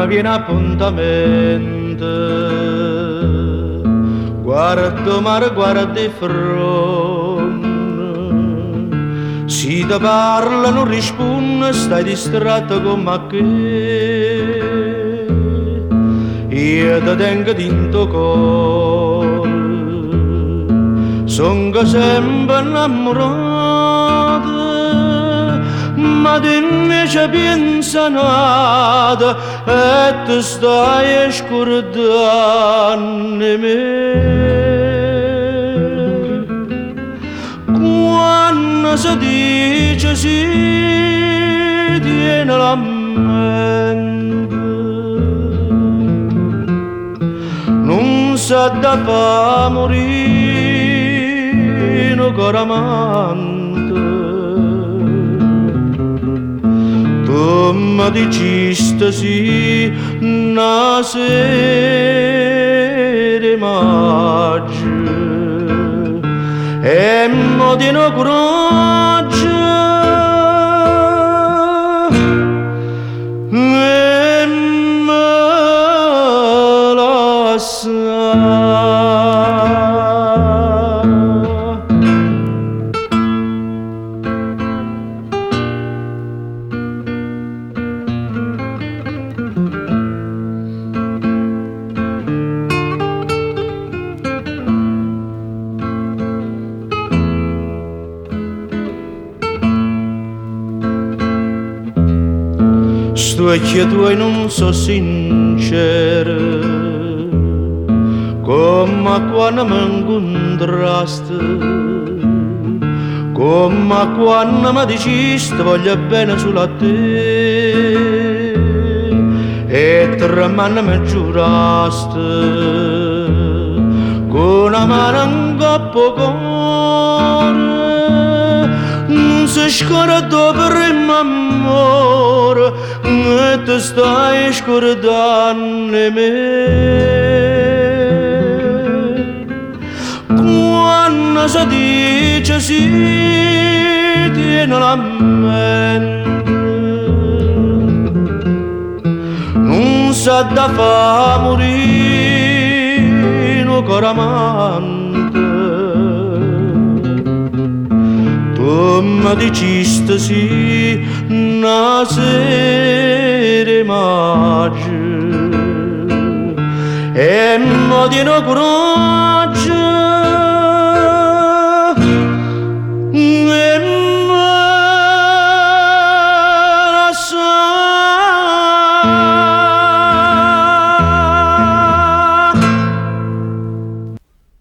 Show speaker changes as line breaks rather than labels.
mi viene appuntamento. Guarda mare, guarda il fronte. Si ti parla non risponde, stai distratto come che. Io ti tengo dinto cor. Sono sempre innamorato, ma tu invece pensa nada e ti stai scordando me. Quando si dice sì, tiene la mente, non sa da fa morire un cuore amante. Tu mi dicesti sì una sera maggio e mi di no coraggio e mi lascia. Sto occhi tuoi non so sincero, come quando mi incontrasti, come quando mi dicesti voglio bene solo a te, e tre mani mi giurasti, con una mano in coppo cuore, non si scorda per il mio amore, e ti stai scordando me. Quando si dice sì, tiene la mente, non sa da fa morire un cuore amante. Tu mi dicesti sì una sera maggio e mi di no